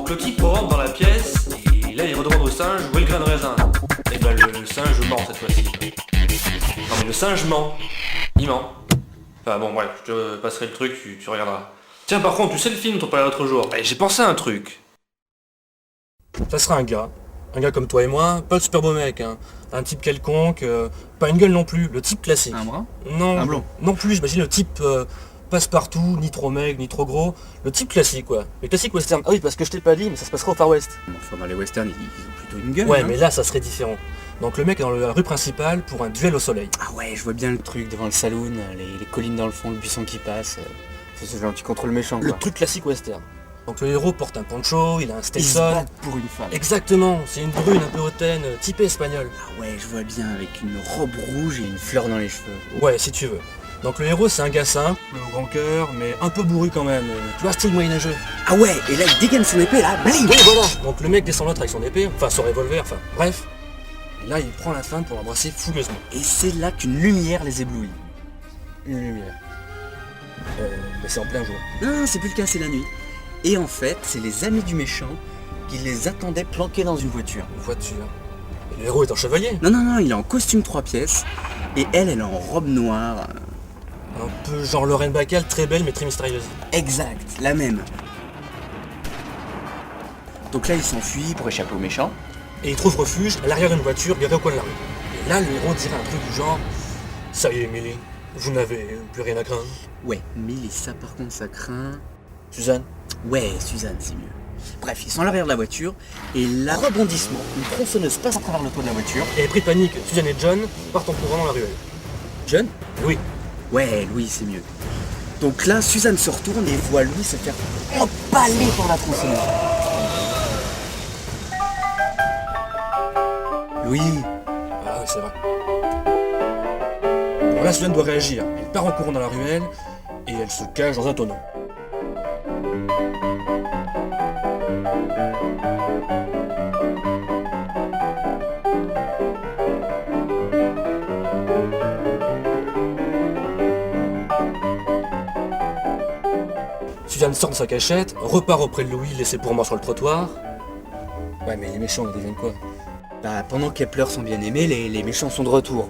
Donc le type rentre dans la pièce, et là il redemande au singe où est le grain de raisin. Et ben le singe ment cette fois-ci. Non mais le singe ment. Il ment. Enfin bon bref, je te passerai le truc, tu regarderas. Tiens par contre, tu sais le film dont on parlait l'autre jour. J'ai pensé à un truc. Ça sera un gars comme toi et moi, pas le super beau mec, hein. Un type quelconque, pas une gueule non plus, le type classique. Un brun? Non, Un blond? non plus, j'imagine le type passe-partout, ni trop maigre, ni trop gros, le type classique quoi. Le classique western. Ah oui, parce que je t'ai pas dit, mais ça se passera au Far West. Enfin, dans les westerns, ils ont plutôt une gueule. Ouais, hein. mais là ça serait différent. Donc le mec est dans la rue principale pour un duel au soleil. Ah ouais, je vois bien le truc devant le saloon, les collines dans le fond, le buisson qui passe. C'est ce genre, tu contrôles le méchant, Le quoi. truc classique western. Donc le héros porte un poncho, il a un Ils se Stetson. battent pour une femme. Exactement, c'est une brune un peu hautaine, typée espagnole. Ah ouais, je vois bien, avec une robe rouge et une fleur dans les cheveux. Ouais, si tu veux. Donc le héros c'est un gars simple, au grand cœur, mais un peu bourru quand même. Tu vois, style moyenâgeux. Ah ouais, et là, il dégaine son épée, là, bling. Oui, voilà. Donc le mec descend l'autre avec son épée, enfin son revolver, enfin bref. Et là il prend la femme pour l'embrasser fougueusement. Et c'est là qu'une lumière les éblouit. Une lumière. Mais c'est en plein jour. Non, c'est plus le cas, c'est la nuit. Et en fait, c'est les amis du méchant qui les attendaient planqués dans une voiture. Une voiture. Et le héros est un chevalier. Non, il est en costume 3 pièces. Et elle est en robe noire. Un peu genre Lorraine Bacall, très belle mais très mystérieuse. Exact, la même. Donc là, il s'enfuit pour échapper au méchant. Et il trouve refuge à l'arrière d'une voiture garée au coin de la rue. Et là le héros dirait un truc du genre: ça y est Emily, vous n'avez plus rien à craindre. Ouais, mais ça par contre, ça craint... Suzanne. Ouais, Suzanne, c'est mieux. Bref, ils sont à l'arrière de la voiture, et là, rebondissement, une tronçonneuse passe à travers le toit de la voiture. Et pris de panique, Suzanne et John partent en courant dans la ruelle. John? Oui. Ouais, Louis, c'est mieux. Donc là, Suzanne se retourne et voit Louis se faire empaler par la tronçonneuse. Louis. Ah oui, c'est vrai. Bon, là, Suzanne doit réagir. Elle part en courant dans la ruelle et elle se cache dans un tonneau. Suzanne sort de sa cachette, repart auprès de Louis laissé pour mort sur le trottoir. Ouais, mais les méchants, ils deviennent quoi? Bah, pendant qu'elle pleure son bien-aimé, les méchants sont de retour.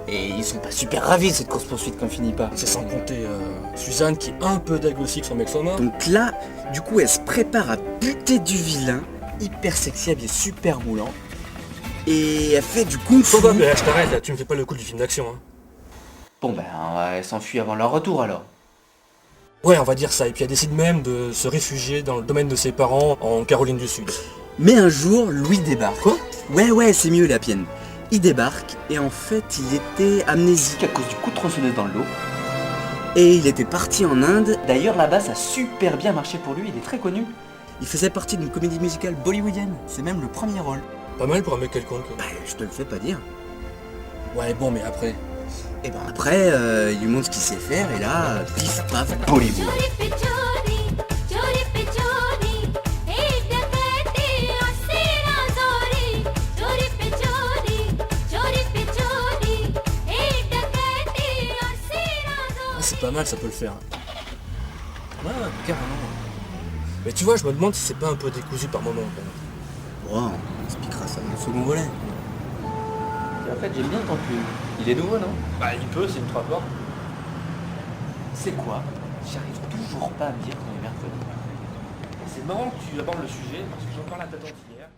Et ils sont pas super ravis de cette course-poursuite qu'on finit pas. C'est sans compter Suzanne qui un peu dague aussi que son mec soit mort. Donc là, du coup, elle se prépare à buter du vilain, hyper sexy, habillé super moulant. Et elle fait du kung-fu. Faut pas, mais je t'arrête là, tu me fais pas le coup du film d'action. Hein. Bon ben, elle s'enfuit avant leur retour alors. Ouais, on va dire ça, et puis elle décide même de se réfugier dans le domaine de ses parents en Caroline du Sud. Mais un jour, Louis débarque. Quoi? Ouais, c'est mieux la pienne. Il débarque, et en fait, il était amnésique à cause du coup de tronçonneuse dans le dos. Et il était parti en Inde. D'ailleurs, là-bas, ça a super bien marché pour lui, il est très connu. Il faisait partie d'une comédie musicale bollywoodienne, c'est même le premier rôle. Pas mal pour un mec quelconque. Bah, je te le fais pas dire. Ouais, bon, mais après... Et ben après, il lui montre ce qu'il sait faire, et là, pif paf, Bollywood. C'est pas mal, ça peut le faire. Ouais, carrément. Mais tu vois, je me demande si c'est pas un peu décousu par moment. Quand même. Wow, on expliquera ça dans le second volet. Et en fait j'aime bien ton pull. Il est nouveau non? Bah il peut, c'est une 3 portes. C'est quoi? J'arrive toujours pas à me dire qu'on est mercredi. C'est marrant que tu abordes le sujet parce que j'en parlais à ta tante hier.